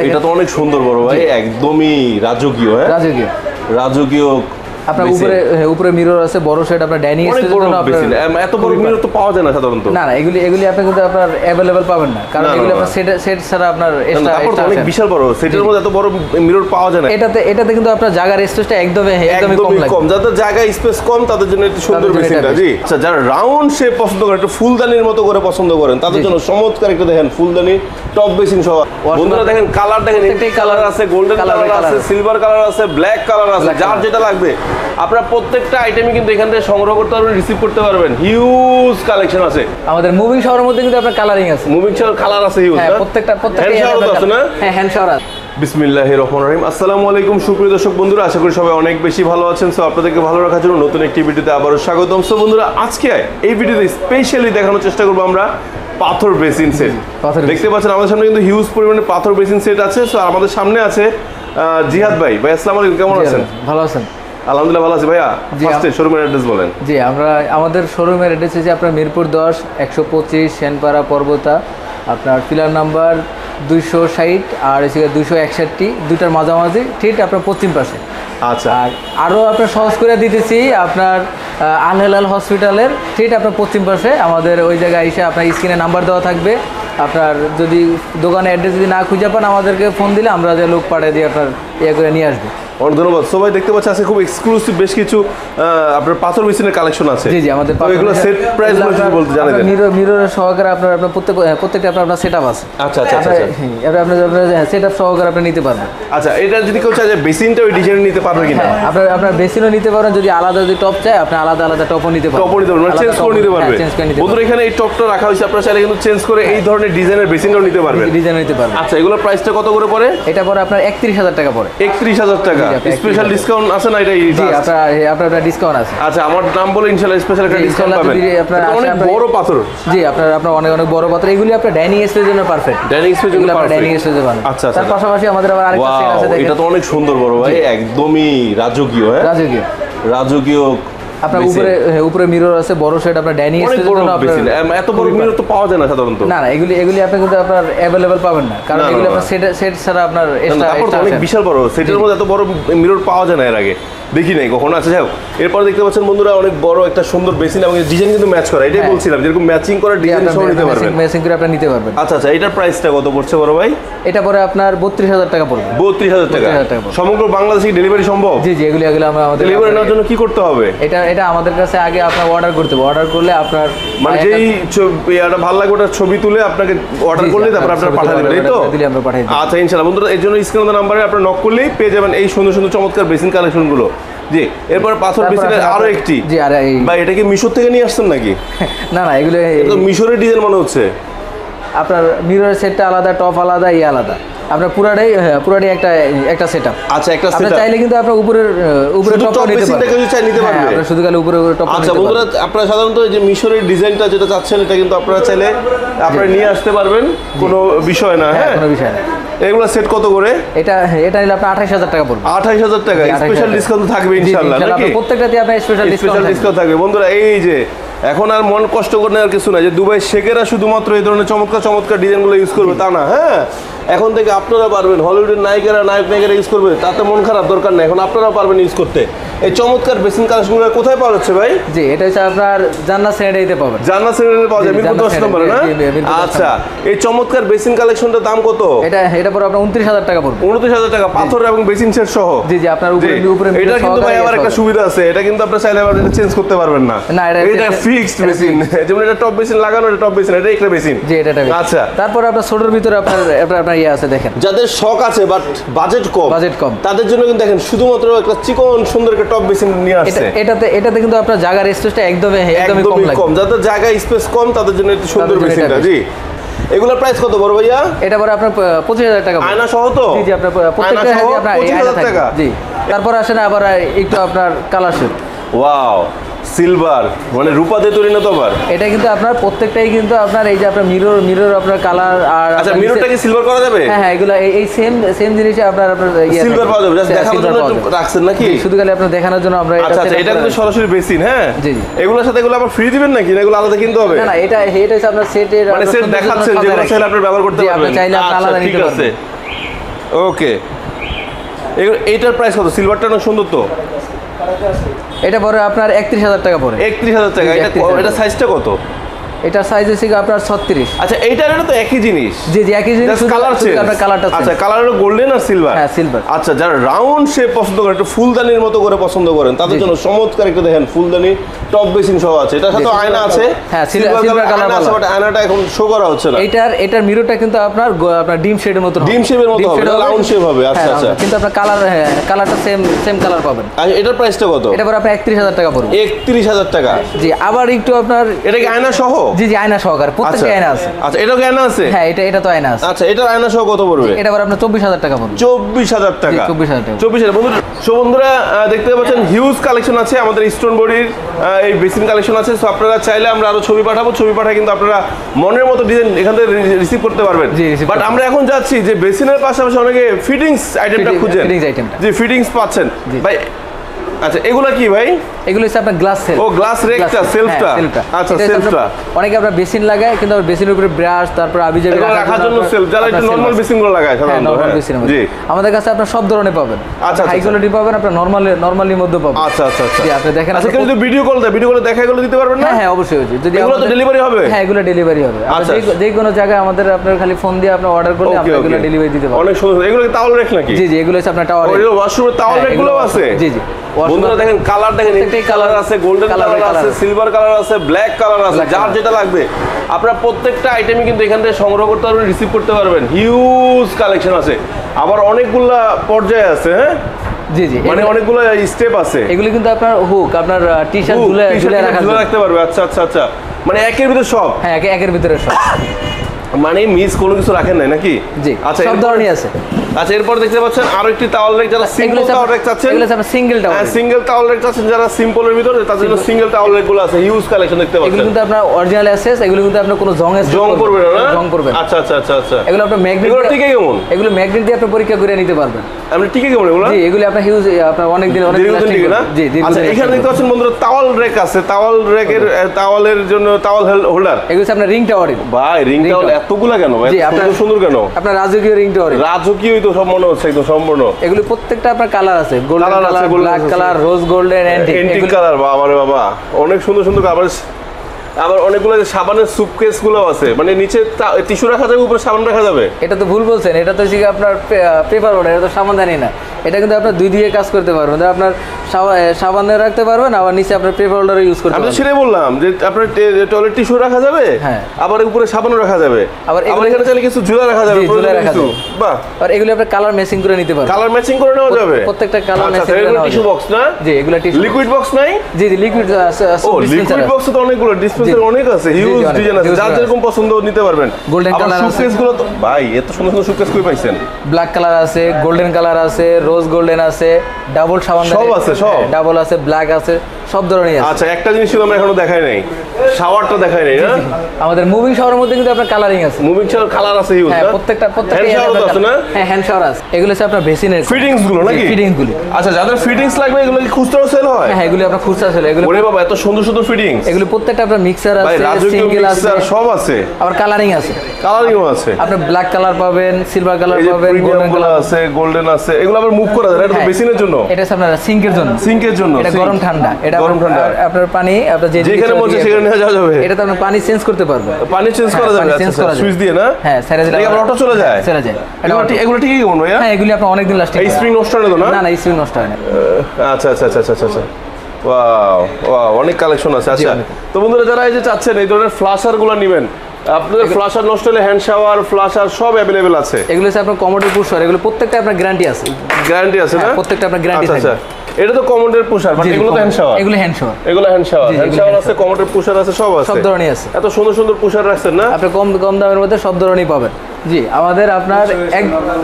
এটা তো অনেক সুন্দর বড় ভাই, একদমই রাজকীয়। হ্যাঁ, রাজকীয় রাজকীয়। আপনার উপরে মিরর আছে, বড় সেট আপনার ডাইনিং স্পেসের জন্য। এত বড় মিরর তো পাওয়া যায় না সাধারণত। না না, এগুলি আপনি কিন্তু আপনার अवेलेबल পাবেন না, কারণ এগুলি আপনার সেট ছাড়া আপনার এক্সট্রা অনেক বিশাল বড় সেটের মধ্যে এত বড় মিরর পাওয়া যায় না। এটাতে কিন্তু আপনার জায়গার স্পেসটা একদমই কম। যাদের জায়গা স্পেস কম তাদের জন্য একটু সুন্দর বেসিনটা। জি, আচ্ছা, যারা রাউন্ড শেপ পছন্দ করেন, একটু ফুলদানির মতো করে পছন্দ করেন, তাদের জন্য চমৎকার একটা দেখেন ফুলদানি টপ বেসিন সহ। বন্ধুরা দেখেন কালার, দেখেন এই কালার আছে, গোল্ডেন কালার আছে, সিলভার কালার আছে, ব্ল্যাক কালার আছে, যার যেটা লাগবে আপনারা প্রত্যেকটা আইটেমই কিন্তু এখান থেকে সংগ্রহ করতে পারবেন, রিসিভ করতে পারবেন। হিউজ কালেকশন আছে আমাদের মুভিং শাওয়ারের মধ্যে, কিন্তু আপনার কালারিং আছে, মুভিং শাওয়ার কালার আছে হিউজ। হ্যাঁ, প্রত্যেকটা হ্যান্ড শাওয়ার আছে না? হ্যাঁ, হ্যান্ড শাওয়ার আছে। বিসমিল্লাহির রহমানির রহিম। আসসালামু আলাইকুম সুপ্রিয় দর্শক বন্ধুরা, আশা করি সবাই অনেক বেশি ভালো আছেন। সো আপনাদেরকে ভালো রাখার জন্য নতুন একটি ভিডিওতে আবারও স্বাগতম। সো বন্ধুরা, আজকে এই ভিডিওতে স্পেশালি দেখানোর চেষ্টা করবো আমরা পাথর বেসিন সেট। দেখতে পাচ্ছেন আমাদের সামনে কিন্তু হিউজ পরিমাণে পাথর বেসিন সেট আছে। সো আমাদের সামনে আছে জিহাদ ভাই। ভাই আসসালামু আলাইকুম, কেমন আছেন? ভালো আছেন? আলহামদুলিল্লাহ ভালো আছি। ভাইয়া ফার্স্টে শোরুমের অ্যাড্রেস বলেন। জি, আমাদের শোরুমের অ্যাড্রেস হচ্ছে আপনার মিরপুর 10 125 সেনপাড়া পর্বতা, আপনার পিলার নাম্বার 260 আর হচ্ছে 261, দুইটার মাঝামাঝি, ঠিক আপনার পশ্চিম পাশে। আচ্ছা, আর আরও আপনার সহজ করে দিতেছি, আপনার আল হেলাল হসপিটালের ঠিক আপনার পশ্চিম পাশে আমাদের ওই জায়গায় এসে আপনার স্ক্রিনে নাম্বার দেওয়া থাকবে। আপনার যদি দোকানের অ্যাড্রেস যদি না খুঁজে পান, আমাদেরকে ফোন দিলে আমরা যে লোক পাঠিয়ে দিয়ে আপনার করে নিয়ে আসবো। অনেক ধন্যবাদ। সবাই দেখতে পাচ্ছি আছে খুব এক্সক্লুসিভ বেশ কিছু আপনার পাথর মেশিনের কালেকশন আছে। জি জি, আমাদের এগুলো সেট প্রাইস বলতে জানেন? মিরর সহকারে আপনার প্রত্যেকটা আপনার সেটআপ আছে। আচ্ছা আচ্ছা আচ্ছা, আপনি সেটআপ সহকারে আপনি নিতে পারবেন। আচ্ছা, এটা যদি কেউ চায় যে বেসিনটা ওই ডিজাইন নিতে পারবে কিনা? আপনার বেসিনও নিতে পারেন, যদি আলাদা যদি টপ চায় আপনি আলাদা আলাদা টপও নিতে পারবেন। টপও নিতে পারবেন, চেঞ্জ করে নিতে পারবে। বন্ধুরা এখানে এই টপটা রাখা হয়েছে, আপনারা চাইলে কিন্তু চেঞ্জ করে এই ধরনের ডিজাইনের বেসিনটাও নিতে পারবেন। ডিজাইন নিতে পারবেন। আচ্ছা, এগুলোর প্রাইসটা কত করে পড়ে? এটা পড়ে আপনার 31,000 টাকা পড়ে। 31,000 টাকা। স্পেশাল ডিসকাউন্ট আছে না এটা? জি, আপনার ডিসকাউন্ট আছে। আচ্ছা, আমার নাম বলে ইনশাআল্লাহ স্পেশাল একটা ডিসকাউন্ট পাবেন। অনেক বড় পাথর। জি, আপনার অনেক বড় পাথর। এগুলি আপনার ডাইনিং স্পেসের জন্য পারফেক্ট। ডাইনিং স্পেসের জন্য পারফেক্ট। ডাইনিং স্পেসে বানানো। আচ্ছা, তার পাশাপাশি আমাদের আবার আরেকটা সেট আছে দেখেন। এটা তো অনেক সুন্দর বড় ভাই, একদমই রাজকীয়। হ্যাঁ, রাজকীয়। আপনার উপরে মিরর আছে, বড় সেট আপনার ডাইনিং স্পেসের জন্য। এত বড় মিরর তো পাওয়া যায় না সাধারণত। না না, এগুলি আপনি কিন্তু আপনার अवेलेबल পাবেন না, কারণ এগুলি আপনার সেট ছাড়া আপনার এক্সট্রা অনেক বিশাল বড় সেটের মধ্যে এত বড় মিরর পাওয়া যায় না, এর আগে দেখি নাই কখনো। আচ্ছা, যাই হোক, এরপর দেখতে পাচ্ছেন বন্ধুরা অনেক বড় একটা সুন্দর বেসিন এবং ডিজাইন কিন্তু ম্যাচ করা। এটাই বলছিলাম, যেরকম ম্যাচিং করা ডিজাইন সহ নিতে পারবেন, ম্যাচিং করে আপনি নিতে পারবেন। আচ্ছা আচ্ছা, এটার প্রাইসটা কত পড়ছে বড় ভাই? এটা পরে আপনার 32,000 টাকা পড়বে। 32,000 টাকা। সমগ্র বাংলাদেশে ডেলিভারি সম্ভব? জি জি, এগুলো আমরা আমাদের ডেলিভারি নেওয়ার জন্য কি করতে হবে? এটা আমাদের কাছে আগে আপনার অর্ডার করতে হবে। অর্ডার করলে আপনার মানে যেই এটা ভালো লাগে ওটা ছবি তুলে আপনাকে অর্ডার করলে তারপর আপনারা পাঠিয়ে দেবেন, এই তো? দিলে আমরা পাঠিয়ে দেব। আচ্ছা, ইনশাআল্লাহ বন্ধুরা, এর জন্য স্ক্রিনের নাম্বারে আপনারা নক করলেই পেয়ে যাবেন এই সুন্দর সুন্দর চমৎকার বেসিন কালেকশনগুলো। জি, এরপর পাথর বেসিনের আরো একটি। জি, আর ভাই এটা কি মিশর থেকে নিয়ে আসছেন নাকি? না না, এগুলো মিশরের ডিজাইন মনে হচ্ছে। আপনার মিররের সেটটা আলাদা, টপ আলাদা, আলাদা। আপনার পুরাটাই একটা সেটআপ। আচ্ছা, একটা সেটআপ। আপনি চাইলে কিন্তু আপনার উপরে টপ নিতে পারবেন। কিছু চাই নিতে পারবেন। আপনি শুধু খালি উপরে টপ। আচ্ছা বন্ধুরা, আপনারা সাধারণত যে মিশরের ডিজাইনটা যেটা চাচ্ছেন এটা কিন্তু আপনারা চাইলে আপনারা নিয়ে আসতে পারবেন, কোনো বিষয় না। হ্যাঁ, কোনো বিষয় না। এগুলা সেট কত করে? এটা নিলে আপনার 28,000 টাকা পড়বে। 28,000 টাকা। স্পেশাল ডিসকাউন্ট থাকবে ইনশাআল্লাহ নাকি? প্রত্যেকটাতে আপনার স্পেশাল ডিসকাউন্ট থাকবে। বন্ধুরা এই যে এখন আর মন কষ্ট করে নেওয়ার কিছু না যে দুবাই শেখেরা শুধুমাত্র এই ধরনের চমৎকার ডিজাইনগুলো ইউজ করবে তা না। হ্যাঁ, এখন থেকে আপনারা পারবেন। হলিউডের নায়িকারা ইউজ করবে, তাতে মন খারাপ দরকার নেই, এখন আপনারা পারবেন ইউজ করতে। এই চমৎকার বেসিন কালেকশনগুলো কোথায় পাওয়া যাচ্ছে ভাই? জি, এটা হচ্ছে আপনার জান্নাত সেনেটাইতে পাবেন। জান্নাত সেনেটাইতে পাওয়া যায়, মিরপুর 10 নম্বরে না? আচ্ছা, এই চমৎকার বেসিন কালেকশনটার দাম কত? এটা পরে আপনার 29,000 টাকা পড়বে। 29,000 টাকা, পাথর এবং বেসিন সেট সহ। জি জি, আপনার উপরে এটা কিন্তু ভাই আবার একটা সুবিধা আছে, এটা কিন্তু আপনারা চাইলে আবার চেঞ্জ করতে পারবেন না। না, এটা ফিক্সড বেসিন, যেমন এটা টপ বেসিন লাগানো, এটা টপ বেসিন, এটা একটা বেসিন। জি, এটা আচ্ছা। তারপর আপনার ছোটর ভিতরে আপনার আছে দেখেন, যাদের শখ আছে বাট বাজেট কম তাদের জন্য কিন্তু দেখেন শুধুমাত্র একটা চিকন সুন্দর একটা টপ বেসিন নিয়ে আসছে। এটাতে কিন্তু আপনার জায়গার স্পেসটা একদমই কম। যাদের জায়গা স্পেস কম তাদের জন্য একটু সুন্দর বেসিনটা। জি, এগুলোর প্রাইস কত বড় ভাইয়া? এটা পরে আপনার 25,000 টাকা। আয়না সহ তো? জি, আপনার প্রত্যেকটা আপনার 25,000 টাকা। জি, তারপর আসেন আবার একটু আপনার কালার শেড। ওয়াও, সিলভার মানে রূপা দিয়ে তৈরি না তো আবার? এটা কিন্তু আপনার প্রত্যেকটাই কিন্তু আপনার এই যে আপনার মিরর আপনার কালার আর আচ্ছা, মিররটা কি সিলভার করা যাবে? হ্যাঁ হ্যাঁ, এগুলো এই সেম জিনিসে আপনার সিলভার পাওয়া যাবে। জাস্ট দেখানোর জন্য রাখছেন নাকি? শুধু খালি আপনার দেখানোর জন্য আমরা এটা। আচ্ছা, এটা কিন্তু সরাসরি বেসিন। হ্যাঁ, জি, এগুলোর সাথে এগুলো আবার ফ্রি দিবেন নাকি না এগুলো আলাদা কিনতে হবে? না না, এটা হচ্ছে আপনার সেটের, মানে সেট দেখাচ্ছেন যেগুলো চাইলে আপনি ব্যবহার করতে পারবেন। আপনি চাইলে আলাদা নিতে পারবেন। ওকে, এইটার প্রাইস কত? সিলভারটা অনেক সুন্দর তো। এটা পরে আপনার 31,000 টাকা পড়ে। 31,000 টাকা। এটা সাইজটা কত? এটা সাইজ হচ্ছে আপনার 36। আচ্ছা, এইটার এটা তো একই জিনিস। জি জি, একই জিনিস, শুধু কালার চেঞ্জ। আপনার কালারটা চেঞ্জ। আচ্ছা, কালার হলো গোল্ডেন আর সিলভার। হ্যাঁ, সিলভার। আচ্ছা, যারা রাউন্ড শেপ পছন্দ করেন, একটু ফুলদানির মতো করে পছন্দ করেন, তাদের জন্য চমৎকার একটা দেখেন ফুলদানি টপ বেসিন সহ আছে। এটার সাথে আয়না আছে। হ্যাঁ, সিলভার কালার আছে, বাট আয়নাটা এখন শো করা হচ্ছে না। এটার মিররটা কিন্তু আপনার ডিম শেডের মতো হবে। ডিম শেপের মতো হবে, রাউন্ড শেপ হবে। আচ্ছা আচ্ছা, কিন্তু আপনার কালারটা সেম কালার পাবেন। আচ্ছা, এটার প্রাইসটা কত? এটা পরে আপনার 31,000 টাকা পড়বে। 31,000 টাকা। জি, আবার একটু আপনার এটা কি আয়না সহ? জি জি, আয়না সহকারে, প্রত্যেকটা আয়না আছে। আচ্ছা, এটাও কি আয়না আছে? হ্যাঁ, এটা তো আয়না আছে। আচ্ছা, এটার আয়না সহ কত পড়বে? এটা পরে আপনার 24,000 টাকা পড়বে। 24,000 টাকা। 24,000 টাকা। 24,000। বন্ধুরা দেখতে পাচ্ছেন হিউজ কালেকশন আছে আমাদের স্টোন বডির, এই বেসিন কালেকশন আছে। সো আপনারা চাইলে আমরা আরো ছবি পাঠাবো, ছবি পাঠায় কিন্তু আপনারা মনের মতো ডিজাইন এখান থেকে রিসিভ করতে পারবেন। বাট আমরা এখন যাচ্ছি যে বেসিনের পাশাপাশি অনেকে ফিটিংস আইটেমটা খুঁজেন। জি, ফিটিংস পাচ্ছেন ভাই। আচ্ছা, এগুলা কি ভাই? এগুলো হচ্ছে আপনার গ্লাস সেলফ। ও, গ্লাস রেকটা, সেলফটা। আচ্ছা, সেলফটা অনেকে আপনারা বেসিন লাগায়, কিন্তু বেসিনের উপরে ব্রাশ, তারপর আবিজাবি রাখার জন্য সেলফ, যারা একটু নরমাল বেসিন গুলো লাগায় সাধারণত। জি, আমাদের কাছে আপনার সব ধরনের পাবেন। আচ্ছা, হাই কোয়ালিটি পাবেন, আপনার নরমালির মধ্যে পাবেন। আচ্ছা আচ্ছা আচ্ছা, জি, আপনি দেখেন। আচ্ছা, যদি ভিডিও কল দেখা এগুলো দিতে পারবেন না? হ্যাঁ অবশ্যই। যদি এগুলো তো ডেলিভারি হবে? হ্যাঁ, এগুলো ডেলিভারি হবে। আচ্ছা, যে কোনো জায়গায় আমাদের আপনার খালি ফোন দিয়ে আপনি অর্ডার করলে আমরা এগুলো ডেলিভারি দিতে পারবো। অনেক সুন্দর। এগুলো কি তাওয়াল রেক নাকি? জি জি, এগুলো হচ্ছে আপনার টাওয়ার। ওই ওয়াশরুমের তাওয়াল রেকগুলো আছে? জি জি। বন্ধুরা দেখেন, কালার দেখেন, এই কালার আছে, গোল্ডেন কালার আছে, সিলভার কালার আছে, ব্ল্যাক কালার আছে, যার যেটা লাগবে আপনারা প্রত্যেকটা আইটেমই কিন্তু এখান থেকে সংগ্রহ করতে পারবেন, রিসিভ করতে পারবেন। হিউজ কালেকশন আছে, আবার অনেকগুলা পর্যায়ে আছে। হ্যাঁ জি জি, মানে অনেকগুলো স্টেপ আছে। এগুলো কিন্তু আপনার হুক, আপনার টি-শার্ট ঝুলে রাখতে পারবে। আচ্ছা আচ্ছা আচ্ছা, মানে একের ভিতরে সব। হ্যাঁ, একের ভিতরে সব, মানে মিস কোনো কিছু রাখেন নাই নাকি? জি, আচ্ছা, সব ধরনের আছে। আচ্ছা, এরপর দেখতে পাচ্ছেন আরো একটি টাওয়াল রেক, যারা সিম্পল টাওয়াল রেক চাচ্ছেন, এগুলো আছে সিঙ্গেল টাওয়াল। হ্যাঁ, সিঙ্গেল টাওয়াল রেক চাচ্ছেন যারা সিম্পলের ভিতরে, তাদের জন্য সিঙ্গেল টাওয়াল রেক গুলো আছে। হিউজ কালেকশন দেখতে পাচ্ছেন। এগুলো কিন্তু আপনার অরিজিনাল অ্যাসেস, এগুলো কিন্তু আপনার কোনো জং পড়বে না। জং পড়বে না। আচ্ছা আচ্ছা আচ্ছা আচ্ছা, এগুলো আপনার ম্যাগনেট, এগুলো টিকে কেমন? এগুলো ম্যাগনেট দিয়ে আপনি পরীক্ষা করে নিতে পারবেন। আপনি টিকে কেমন এগুলো? জি, এগুলো আপনার হিউজ, আপনার অনেক দিন টিকে না? জি, আচ্ছা, এখানে দেখতে পাচ্ছেন বন্ধুরা তাওয়াল রেক আছে। তাওয়াল রেকের তাওয়ালের জন্য তাওয়াল হোল্ডার। এগুলো আপনার রিং টাওয়ারের। ভাই, রিং টাওয়াল এতগুলা কেন ভাই? এত সুন্দর কেন? আপনার রাজকীয় রিং টাওয়ার। রাজকীয় তো সব মনে হচ্ছে একদম সম্পূর্ণ। এগুলো প্রত্যেকটা আপনার কালার আছে, গোল্ডেন কালার, ব্ল্যাক কালার, রোজ গোল্ডেন, অ্যান্টিক কালার। বাবা রে বাবা, অনেক সুন্দর সুন্দর কালার। আবার অনেকগুলো সাবানের সুটকেস গুলো আছে, মানে নিচে টিস্যু রাখা যাবে, উপরে সাবান রাখা যাবে। এটা তো ভুল বলছেন, এটা তো আপনার পেপার বোর্ড, এটা তো সামানদানি না। এটা কিন্তু আপনার দুই দিকে কাজ করতে পারবেন। আপনার সাবানে রাখতে পারবেন, আবার নিচে আপনার পেপার হোল্ডার ইউজ করতে পারবেন। আমি তো সেটাই বললাম যে আপনার টয়লেট টিস্যু রাখা যাবে, হ্যাঁ, আবার উপরে সাবানও রাখা যাবে, আবার এখানে চাইলে কিছু ঝুলা রাখা যাবে। বাহ, আর এগুলো আপনি কালার ম্যাচিং করে নিতে পারবেন। কালার ম্যাচিং করে নেওয়া যাবে প্রত্যেকটা কালার ম্যাচিং করে নেওয়া যাবে। টিস্যু বক্স না? জি, এগুলো টিস্যু। লিকুইড বক্স নাই? জি জি, লিকুইড আছে। ও, লিকুইড বক্স তো অনেকগুলো, ডিসপেন্সার অনেক আছে, হিউজ ডিজাইন আছে, যার যেরকম পছন্দ নিতে পারবেন। গোল্ডেন কালার আছে। সুটকেস গুলো তো ভাই, এত সুন্দর সুন্দর সুটকেস কই পাইছেন? ব্ল্যাক কালার আছে, গোল্ডেন কালার আছে, রোজ গোল্ডেন আছে, ডাবল সাবান সব আছে, সব ডাবল আছে, ব্ল্যাক আছে, সব ধরনের আছে। আচ্ছা, একটা জিনিস আমরা এখনো দেখাই নাই, শাওয়ারটা দেখাই নাই না? আমাদের মুভিং শাওয়ারের মধ্যে কিন্তু আপনার কালারিং আছে। মুভিং শাওয়ার কালার আছে হিউজ। হ্যাঁ, প্রত্যেকটা হ্যান্ড শাওয়ার আছে না? হ্যাঁ, হ্যান্ড শাওয়ার আছে। এগুলো হচ্ছে আপনার বেসিনের ফিটিংস গুলো নাকি? ফিটিংস গুলো। আচ্ছা, যাদের ফিটিংস লাগবে এগুলো কি খুচরা সেল হয়? হ্যাঁ, এগুলো আপনার খুচরা সেল। এগুলো ওরে বাবা, এত সুন্দর সুন্দর ফিটিংস। এগুলো প্রত্যেকটা আপনার মিক্সার ভাই, আছে, রাজকীয় সিঙ্গেল আছে, মিক্সার সব আছে, আবার কালারিং আছে। কালারিংও আছে। আপনি ব্ল্যাক কালার পাবেন, সিলভার কালার পাবেন, গোল্ডেন কালার আছে, গোল্ডেন আছে। এগুলো আবার মুভ করা যায়, এটা তো বেসিনের জন্য। এটা হচ্ছে আপনার সিঙ্কের জন্য। সিঙ্কের জন্য। এটা গরম ঠান্ডা। এটা গরম ঠান্ডা। আপনার পানি আপনার যেখানে মন চায় সেখানে নিয়ে যাওয়া যাবে। এটা তো আপনি পানি চেঞ্জ করতে পারবেন। পানি চেঞ্জ করা যাবে, আচ্ছা, সুইচ দিয়ে না? হ্যাঁ, ছেড়ে দিলে আবার অটো চলে যায়। চলে যায়। এগুলো ঠিকই কেমন ভাইয়া? হ্যাঁ, এগুলি আপনার অনেক দিন লাস্টিং। এই স্প্রিং নষ্ট হয় না? না না, এই স্প্রিং নষ্ট হয় না। আচ্ছা আচ্ছা আচ্ছা আচ্ছা আচ্ছা, ওয়াও ওয়াও, অনেক কালেকশন আছে। আচ্ছা, তো বন্ধুরা যারা এই যে চাচ্ছেন এই ধরনের ফ্লাশার গুলো নেবেন, আপনাদের ফ্লাশার নষ্ট হলে হ্যান্ড শাওয়ার, ফ্লাশার সব অ্যাভেলেবেল আছে। এগুলো হচ্ছে আপনার কমোডের পুরস্কার, এগুলো প্রত্যেকটা আপনার গ্যারান্টি আছে। গ্যারান্টি আছে না? প্রত্যেকটা আপনার গ্যারান্টি আছে। আচ্ছা, এটা তো কমোডের পুশার, বাট এগুলো তো হ্যান্ড শাওয়ার। এগুলো হ্যান্ড শাওয়ার। এগুলো হ্যান্ড শাওয়ার। হ্যান্ড শাওয়ার আছে, কমোডের পুশার আছে, সব আছে, সব ধরনের আছে। এত সুন্দর সুন্দর পুশার রাখছেন না? আপনি কম দামের মধ্যে সব ধরনেরই পাবেন। জি, আমাদের আপনার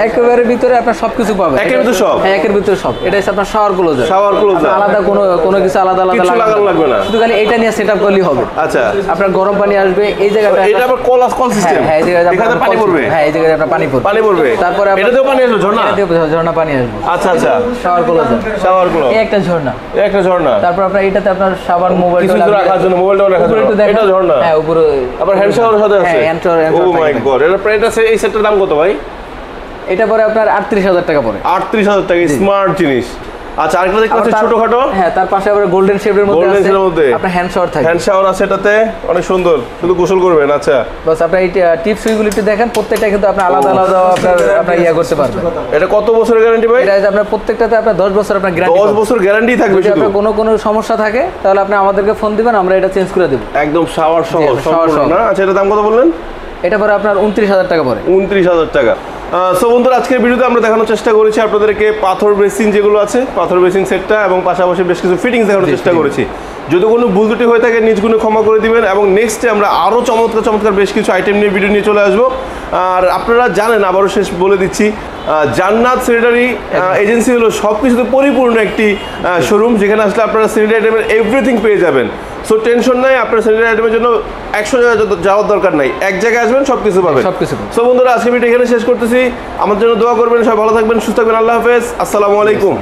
একেবারে ভিতরে আপনার সবকিছু পাবেন। একের ভিতরে সব? হ্যাঁ, একের ভিতরে সব। এটা হচ্ছে আপনার শাওয়ার ক্লোজার। শাওয়ার ক্লোজার আলাদা কোনো কিছু আলাদা লাগবে না, শুধু খালি এটা নিয়ে সেটআপ করলেই হবে। আচ্ছা, আপনার গরম পানি আসবে এই জায়গাটা, এটা আবার কল সিস্টেম। হ্যাঁ, এই জায়গায় এখানে পানি পড়বে। হ্যাঁ, এই জায়গায় আপনার পানি পড়বে। তারপরে এটাতেও পানি আসবে, ঝর্ণা? এটাতেও ঝর্ণা পানি আসবে। আচ্ছা আচ্ছা, শাওয়ার ক্লোজার, শাওয়ার ক্লোজার, এই একটা ঝর্ণা, একটা ঝর্ণা। তারপর আপনার এটাতে আপনার সাবান, মোবাইল রাখার জন্য, মোবাইলটাও রাখার জন্য এটা ঝর্ণা। হ্যাঁ, উপরে আবার হ্যান্ড শাওয়ারের সাথে আছে। হ্যাঁ, ও মাই গড, এটা প্রাইস আছে। এই সেটটার দাম কত ভাই? এটা পরে আপনার 38,000 টাকা পড়ে। 38,000 টাকা, স্মার্ট জিনিস। আচ্ছা, আরেকটা দেখতে পাচ্ছি ছোটখাটো। হ্যাঁ, তার পাশে আবার গোল্ডেন শেপের মধ্যে গোল্ডেন শেপের মধ্যে আপনার হ্যান্ড শাওয়ার থাকে। হ্যান্ড শাওয়ার আছে এটাতে, অনেক সুন্দর, শুধু গোসল করবেন। আচ্ছা, বাস আপনার এই টিপস সুইগুলো একটু দেখেন, প্রত্যেকটা কিন্তু আপনি আলাদা আলাদা আপনার ইয়া করতে পারবেন। এটা কত বছরের গ্যারান্টি ভাই? এটা আপনার প্রত্যেকটাতে আপনার 10 বছর আপনার গ্যারান্টি। 10 বছর গ্যারান্টি থাকবে। যদি আপনার কোনো সমস্যা থাকে তাহলে আপনি আমাদেরকে ফোন দিবেন, আমরা এটা চেঞ্জ করে দেব একদম শাওয়ার সহ সম্পূর্ণ না? আচ্ছা, এটা দাম কত বললেন? এটা পরে আপনার 29,000 টাকা পড়ে। 29,000 টাকা। সো বন্ধুরা, আজকের ভিডিওতে আমরা দেখানোর চেষ্টা করেছি আপনাদেরকে পাথর বেসিন যেগুলো আছে, পাথর বেসিন সেটটা, এবং পাশাপাশি বেশ কিছু ফিটিংস দেখানোর চেষ্টা করেছি। যদি কোনো ভুল ত্রুটি হয়ে থাকে নিজ গুণে ক্ষমা করে দিবেন, এবং নেক্সটে আমরা আরও চমৎকার বেশ কিছু আইটেম নিয়ে ভিডিও নিয়ে চলে আসবো। আর আপনারা জানেন, আবারও শেষ বলে দিচ্ছি, জান্নাত স্যানিটারি এজেন্সি হলো সব কিছুতে পরিপূর্ণ একটি শোরুম, যেখানে আসলে আপনারা স্যানিটারি আইটেমের এভরিথিং পেয়ে যাবেন। সো টেনশন নাই, আপনার স্যানিটারি আইটেমের জন্য 100 জায়গায় যাওয়ার দরকার নাই, এক জায়গায় আসবেন সব কিছু পাবেন। সো বন্ধুরা, আজকে ভিডিও এখানে শেষ করতেছি। আমার জন্য দোয়া করবেন, সবাই ভালো থাকবেন, সুস্থ থাকবেন। আল্লাহ হাফেজ, আসসালামু আলাইকুম।